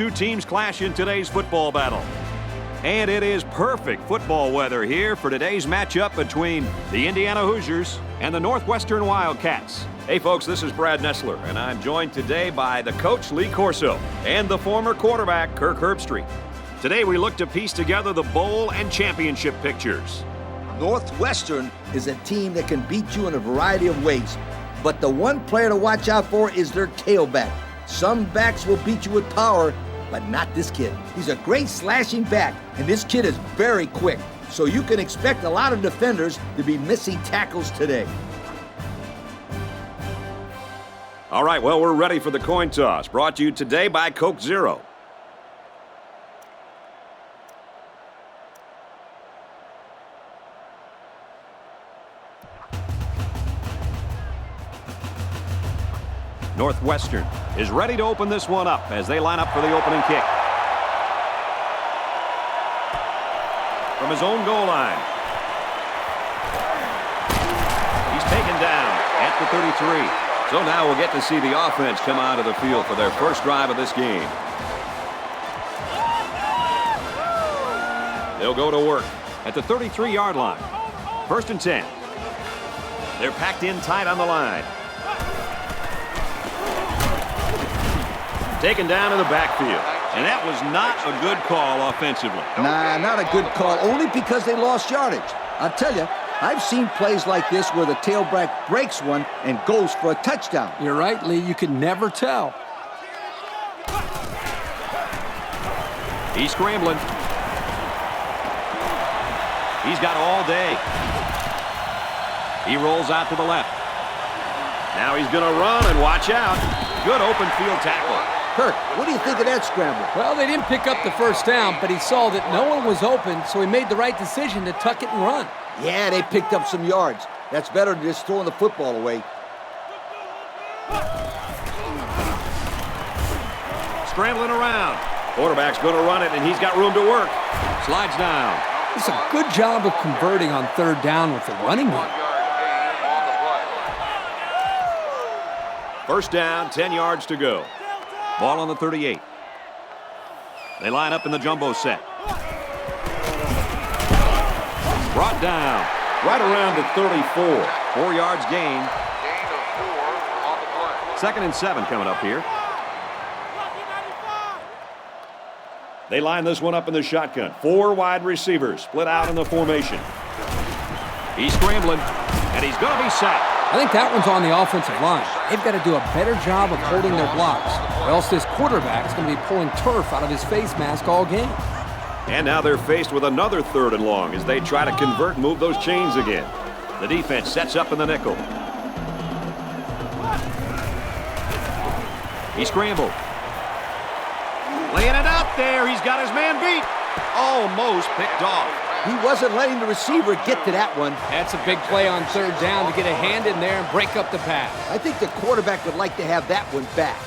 two teams clash in today's football battle. And it is perfect football weather here for today's matchup between the Indiana Hoosiers and the Northwestern Wildcats. Hey folks, this is Brad Nessler, and I'm joined today by the coach Lee Corso and the former quarterback Kirk Herbstreit. Today we look to piece together the bowl and championship pictures. Northwestern is a team that can beat you in a variety of ways, but the one player to watch out for is their tailback. Some backs will beat you with power, but not this kid. He's a great slashing back, and this kid is very quick, so you can expect a lot of defenders to be missing tackles today. All right, well, we're ready for the coin toss, brought to you today by Coke Zero. Northwestern is ready to open this one up as they line up for the opening kick. From his own goal line. He's taken down at the 33. So now we'll get to see the offense come out of the field for their first drive of this game. They'll go to work at the 33-yard line. 1st and 10. They're packed in tight on the line. Taken down to the backfield. And that was not a good call offensively. Nah, not a good call, only because they lost yardage. I'll tell you, I've seen plays like this where the tailback breaks one and goes for a touchdown. You're right, Lee. You can never tell. He's scrambling. He's got all day. He rolls out to the left. Now he's going to run and watch out. Good open field tackle. Kirk, what do you think of that scramble? Well, they didn't pick up the first down, but he saw that no one was open, so he made the right decision to tuck it and run. Yeah, they picked up some yards. That's better than just throwing the football away. Scrambling around. Quarterback's going to run it, and he's got room to work. Slides down. It's a good job of converting on 3rd down with the running game. 1st down, 10 yards to go. Ball on the 38. They line up in the jumbo set. Brought down right around the 34. 4 yards gain. 2nd and 7 coming up here. They line this one up in the shotgun. 4 wide receivers split out in the formation. He's scrambling, and he's going to be sacked. I think that one's on the offensive line. They've got to do a better job of holding their blocks, or else this quarterback's going to be pulling turf out of his face mask all game. And now they're faced with another 3rd and long as they try to convert and move those chains again. The defense sets up in the nickel. He scrambled. Laying it out there. He's got his man beat. Almost picked off. He wasn't letting the receiver get to that one. That's a big play on 3rd down to get a hand in there and break up the pass. I think the quarterback would like to have that one back.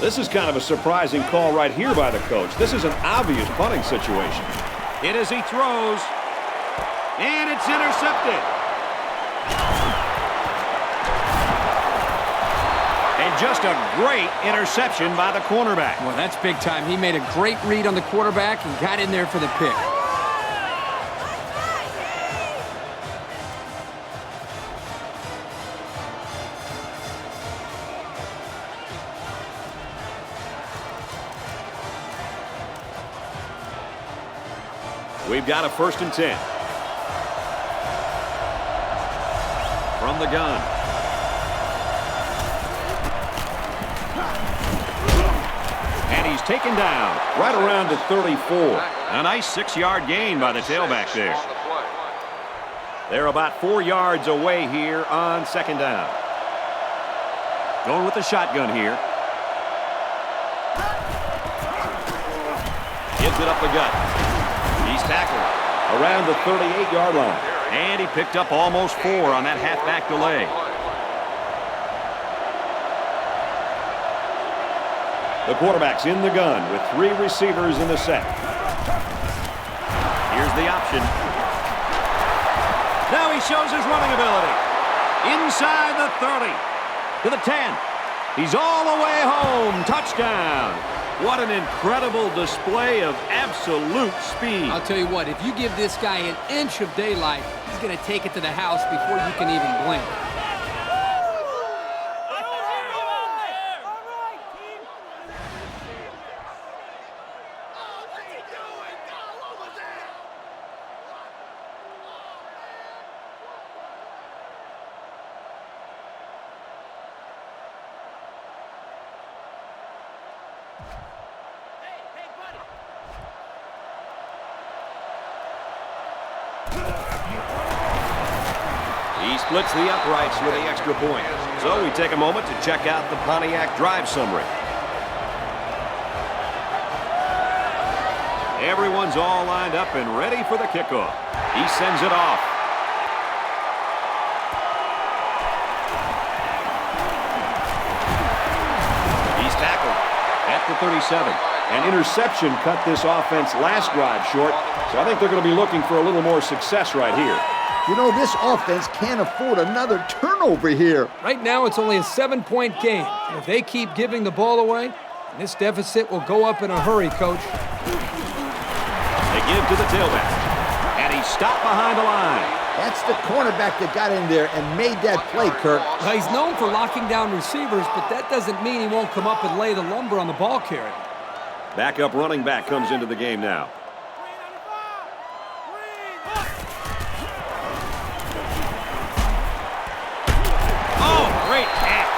This is kind of a surprising call right here by the coach. This is an obvious punting situation. It is he throws, and it's intercepted. And just a great interception by the cornerback. Well, that's big time. He made a great read on the quarterback and got in there for the pick. We've got a 1st and 10. From the gun. And he's taken down right around the 34. A nice 6-yard gain by the tailback there. They're about 4 yards away here on 2nd down. Going with the shotgun here. Gives it up the gut. He's tackled around the 38-yard line. And he picked up almost 4 on that halfback delay. The quarterback's in the gun with 3 receivers in the set. Here's the option. Now he shows his running ability. Inside the 30. to the 10. He's all the way home. Touchdown. What an incredible display of absolute speed. I'll tell you what, if you give this guy an inch of daylight, he's going to take it to the house before you can even blink. He splits the uprights with the extra point. So we take a moment to check out the Pontiac drive summary. Everyone's all lined up and ready for the kickoff. He sends it off. He's tackled at the 37. An interception cut this offense last drive short, so I think they're going to be looking for a little more success right here. You know, this offense can't afford another turnover here. Right now, it's only a 7-point game. And if they keep giving the ball away, this deficit will go up in a hurry, Coach. They give to the tailback, and he's stopped behind the line. That's the cornerback that got in there and made that play, Kirk. Well, he's known for locking down receivers, but that doesn't mean he won't come up and lay the lumber on the ball carrier. Backup running back comes into the game now. Oh, great catch.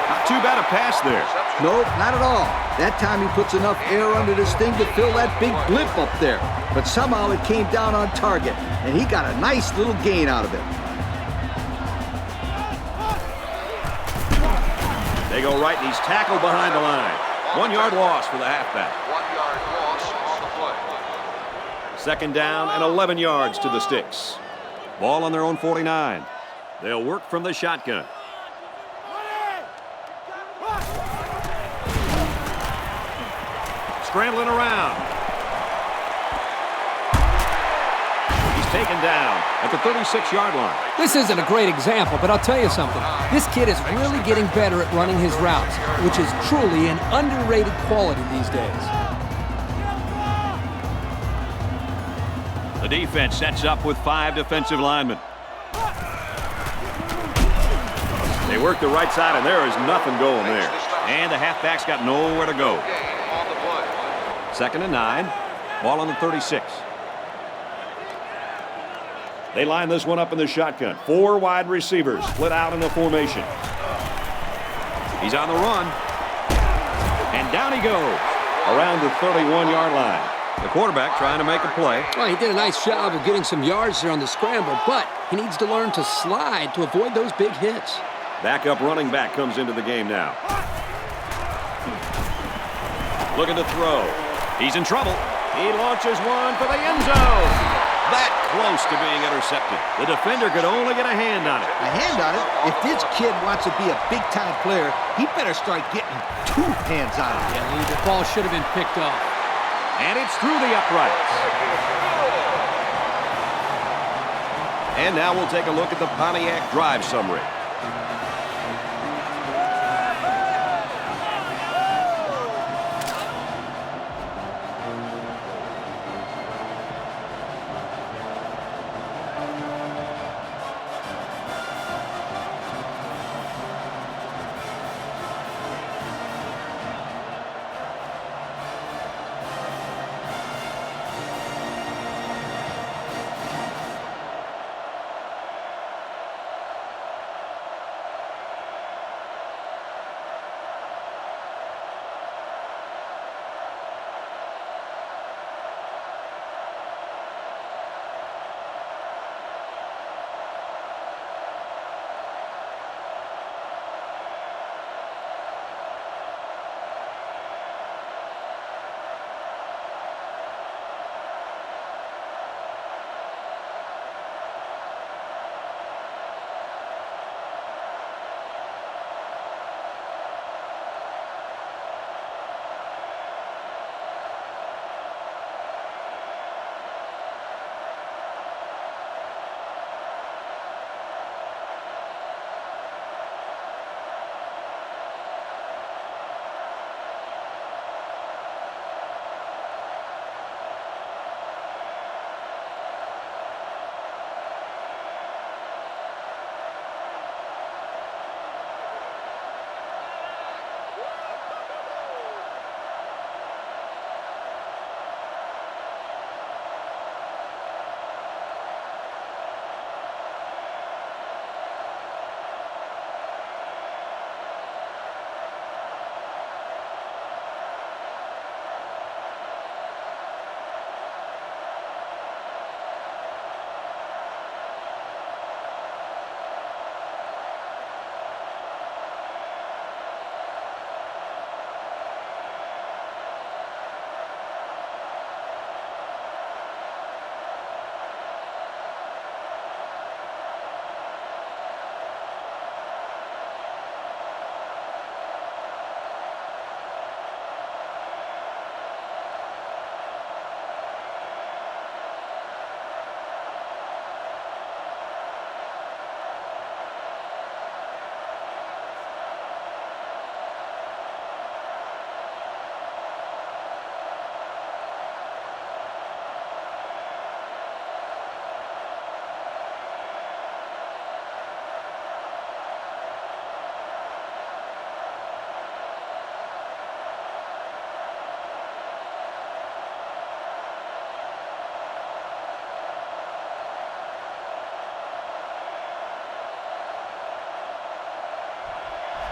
Not too bad a pass there. Nope, not at all. That time he puts enough air under this thing to fill that big blimp up there. But somehow it came down on target, and he got a nice little gain out of it. They go right, and he's tackled behind the line. 1 yard loss for the halfback. 1 yard loss on the play. Second down and 11 yards to the sticks. Ball on their own 49. They'll work from the shotgun. Scrambling around. He's taken down at the 36-yard line. This isn't a great example, but I'll tell you something. This kid is really getting better at running his routes, which is truly an underrated quality these days. The defense sets up with 5 defensive linemen. They work the right side, and there is nothing going there. And the halfback's got nowhere to go. Second and 9. Ball on the 36. They line this one up in the shotgun. 4 wide receivers split out in the formation. He's on the run. And down he goes around the 31-yard line. The quarterback trying to make a play. Well, he did a nice job of getting some yards there on the scramble, but he needs to learn to slide to avoid those big hits. Backup running back comes into the game now. Looking to throw. He's in trouble. He launches one for the end zone. That close to being intercepted. The defender could only get a hand on it. A hand on it? If this kid wants to be a big-time player, he better start getting 2 hands on it. Yeah, Lee, the ball should have been picked off. And it's through the uprights. And now we'll take a look at the Pontiac drive summary.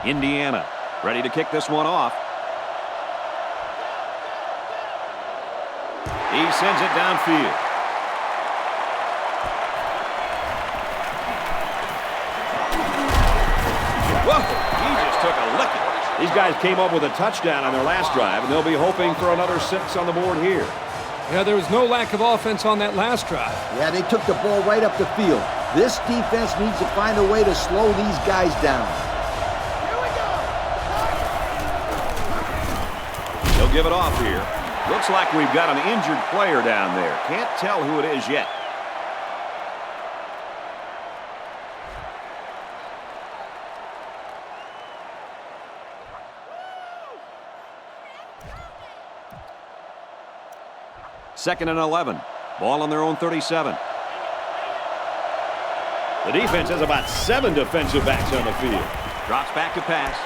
Indiana ready to kick this one off. He sends it downfield. Whoa, he just took a licking. These guys came up with a touchdown on their last drive, and they'll be hoping for another 6 on the board here. Yeah, there was no lack of offense on that last drive. Yeah, they took the ball right up the field. This defense needs to find a way to slow these guys down. They'll give it off here. Looks like we've got an injured player down there. Can't tell who it is yet. Second and 11. Ball on their own 37. The defense has about 7 defensive backs on the field. Drops back to pass.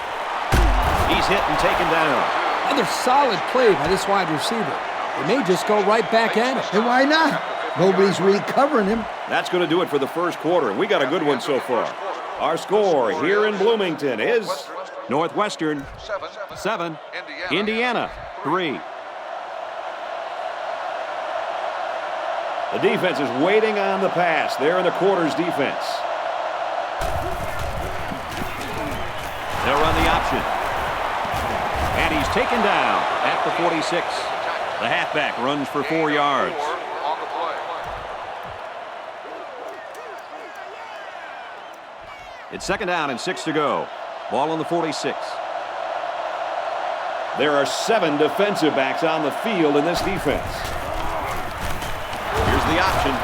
He's hit and taken down. Another solid play by this wide receiver. They may just go right back at him. And why not? Nobody's really covering him. That's going to do it for the first quarter, and we got a good one so far. Our score here in Bloomington is Northwestern 7, Indiana 3. The defense is waiting on the pass. They're in the quarters defense. They'll run the option. And he's taken down at the 46. The halfback runs for 4 yards. It's second down and 6 to go. Ball on the 46. There are 7 defensive backs on the field in this defense. Here's the option.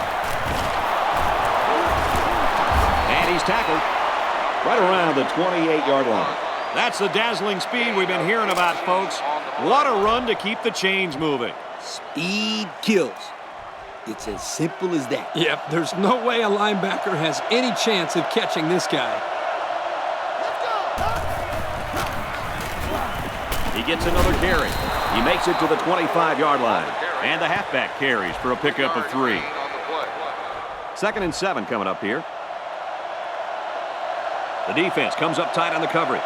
And he's tackled right around the 28-yard line. That's the dazzling speed we've been hearing about, folks. What a run to keep the chains moving. Speed kills. It's as simple as that. Yep, there's no way a linebacker has any chance of catching this guy. He gets another carry. He makes it to the 25-yard line. And the halfback carries for a pickup of 3. Second and 7 coming up here. The defense comes up tight on the coverage.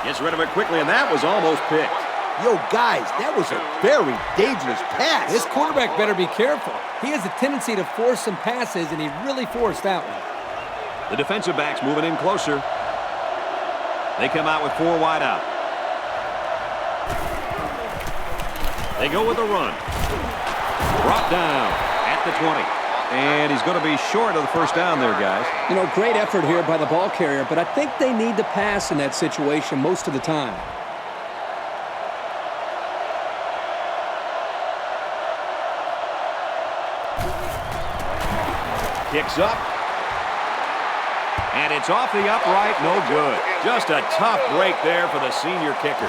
Gets rid of it quickly, and that was almost picked. Yo, guys, that was a very dangerous pass. This quarterback better be careful. He has a tendency to force some passes, and he really forced that one. The defensive backs moving in closer. They come out with 4 wide out. They go with a run. Brought down at the 20. And he's going to be short of the first down there, guys. You know, great effort here by the ball carrier, but I think they need to pass in that situation most of the time. Kicks up. And it's off the upright, no good. Just a tough break there for the senior kicker.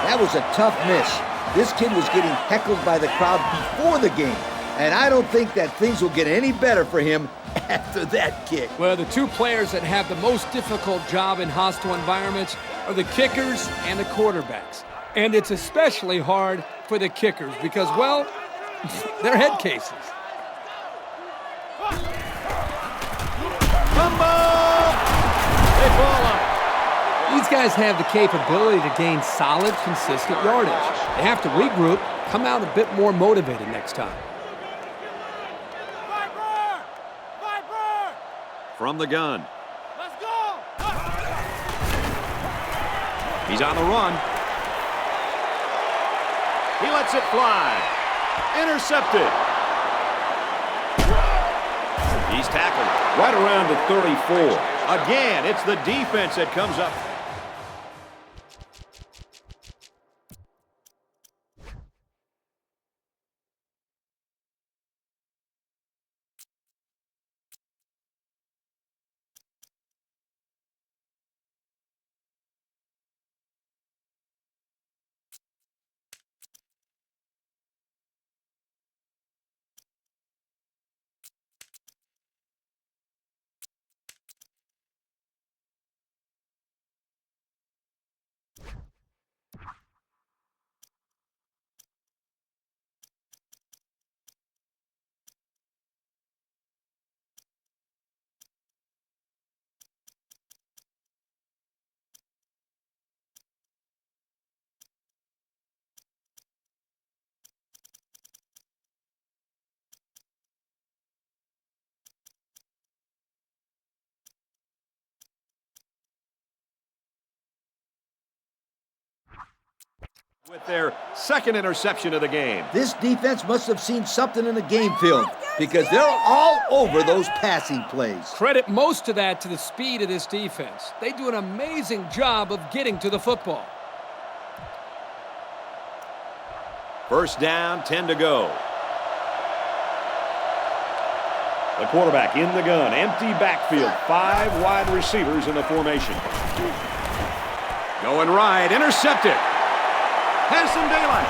That was a tough miss. This kid was getting heckled by the crowd before the game. And I don't think that things will get any better for him after that kick. Well, the 2 players that have the most difficult job in hostile environments are the kickers and the quarterbacks. And it's especially hard for the kickers because, well, they're head cases. Fumble! They fall up. These guys have the capability to gain solid, consistent yardage. They have to regroup, come out a bit more motivated next time. From the gun. Let's go! He's on the run. He lets it fly. Intercepted. He's tackled right around the 34. Again, it's the defense that comes up With their second interception of the game. This defense must have seen something in the game film because they're all over those passing plays. Credit most of that to the speed of this defense. They do an amazing job of getting to the football. First down, 10 to go. The quarterback in the gun, empty backfield, 5 wide receivers in the formation. Going right, intercepted. Has some daylight.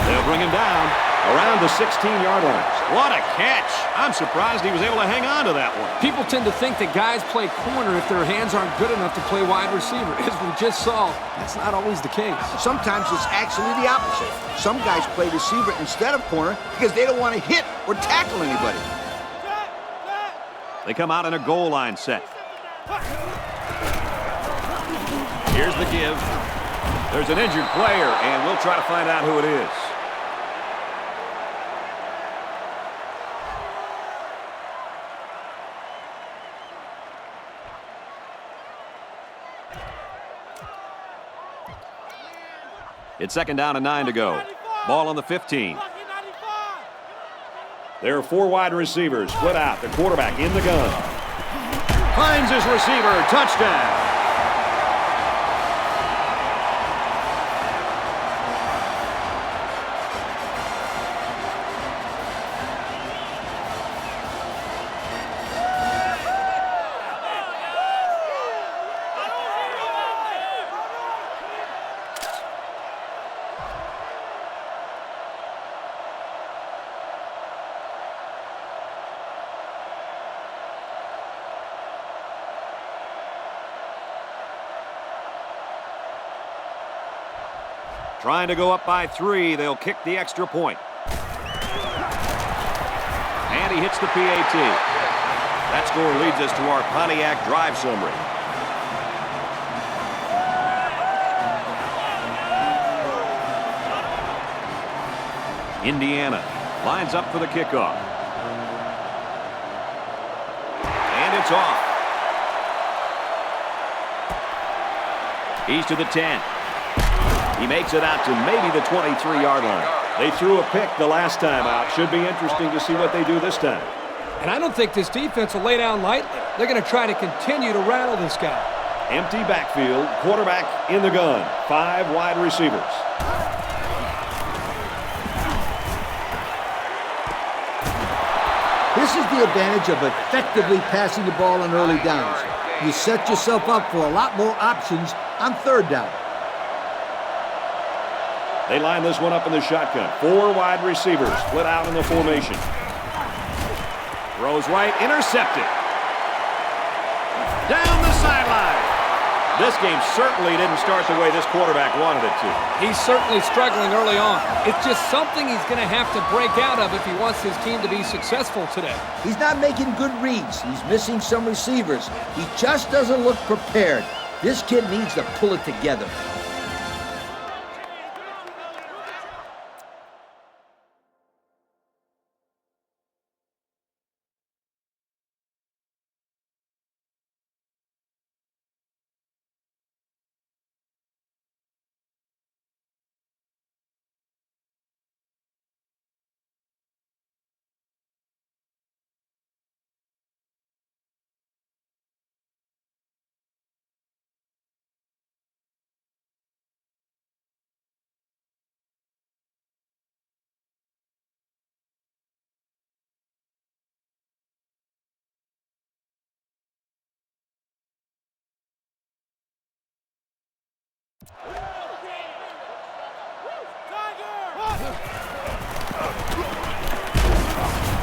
They'll bring him down around the 16-yard line. What a catch. I'm surprised he was able to hang on to that one. People tend to think that guys play corner if their hands aren't good enough to play wide receiver. As we just saw, that's not always the case. Sometimes it's actually the opposite. Some guys play receiver instead of corner because they don't want to hit or tackle anybody. They come out in a goal line set. Here's the give. There's an injured player, and we'll try to find out who it is. It's second down and 9 to go. Ball on the 15. There are 4 wide receivers split out. The quarterback in the gun. Finds his receiver. Touchdown. Trying to go up by 3. They'll kick the extra point. And he hits the PAT. That score leads us to our Pontiac drive summary. Indiana lines up for the kickoff. And it's off. He's to the 10. He makes it out to maybe the 23-yard line. They threw a pick the last time out. Should be interesting to see what they do this time. And I don't think this defense will lay down lightly. They're going to try to continue to rattle this guy. Empty backfield, quarterback in the gun, 5 wide receivers. This is the advantage of effectively passing the ball on early downs. You set yourself up for a lot more options on third down. They line this one up in the shotgun. 4 wide receivers split out in the formation. Throws right, intercepted. Down the sideline. This game certainly didn't start the way this quarterback wanted it to. He's certainly struggling early on. It's just something he's going to have to break out of if he wants his team to be successful today. He's not making good reads. He's missing some receivers. He just doesn't look prepared. This kid needs to pull it together.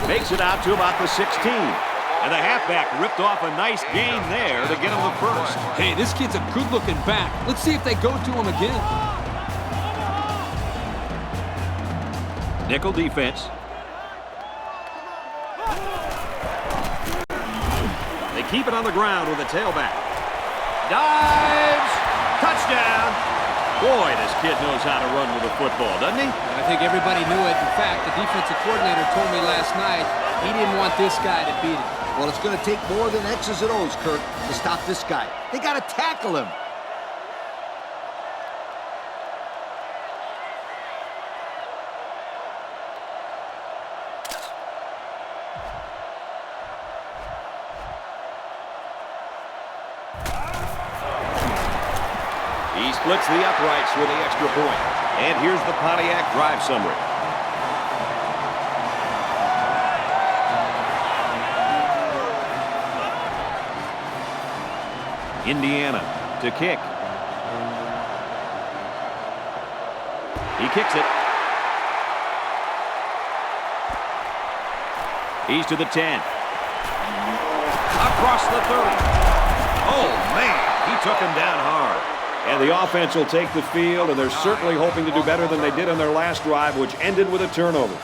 Makes it out to about the 16. And the halfback ripped off a nice gain there to get him the first. Hey, this kid's a good-looking back. Let's see if they go to him again. Nickel defense. They keep it on the ground with a tailback. Dives. Touchdown. Boy, this kid knows how to run with a football, doesn't he? I think everybody knew it. In fact, the defensive coordinator told me last night he didn't want this guy to beat him. Well, it's going to take more than X's and O's, Kirk, to stop this guy. They got to tackle him. He splits the uprights with the extra point. And here's the Pontiac drive summary. Indiana to kick. He kicks it. He's to the 10. Across the 30. Oh, man, he took him down hard. And the offense will take the field, and they're certainly hoping to do better than they did on their last drive, which ended with a turnover.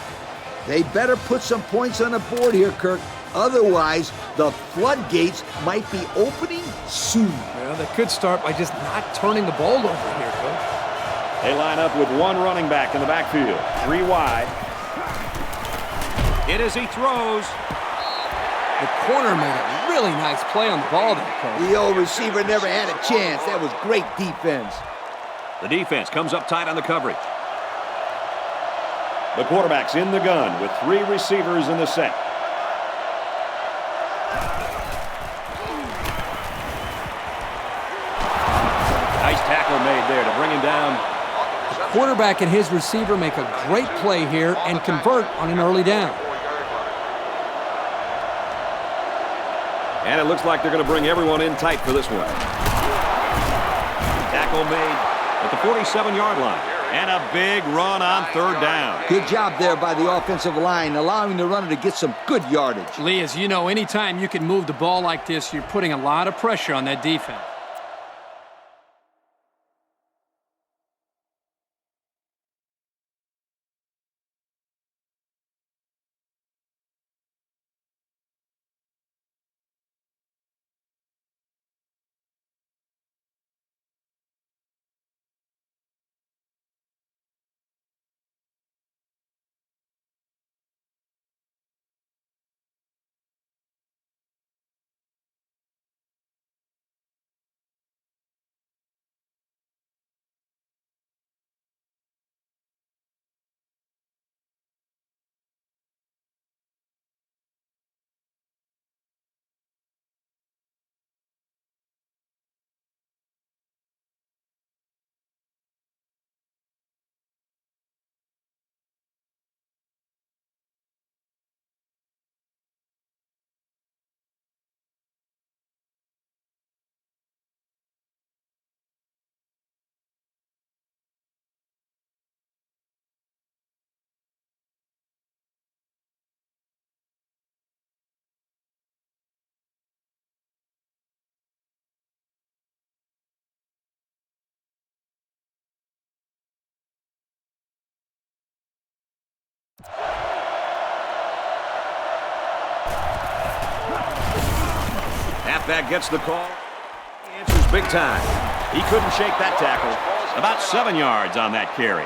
They better put some points on the board here, Kirk. Otherwise, the floodgates might be opening soon. Well, they could start by just not turning the ball over here, Coach. They line up with one running back in the backfield. 3 wide. It is he throws. The corner made a really nice play on the ball there, Coach. The old receiver never had a chance. That was great defense. The defense comes up tight on the coverage. The quarterback's in the gun with 3 receivers in the set. Nice tackle made there to bring him down. The quarterback and his receiver make a great play here and convert on an early down. And it looks like they're going to bring everyone in tight for this one. Tackle made at the 47-yard line. And a big run on 3rd down. Good job there by the offensive line, allowing the runner to get some good yardage. Lee, as you know, anytime you can move the ball like this, you're putting a lot of pressure on that defense. Halfback gets the call. He answers big time. He couldn't shake that tackle. About 7 yards on that carry.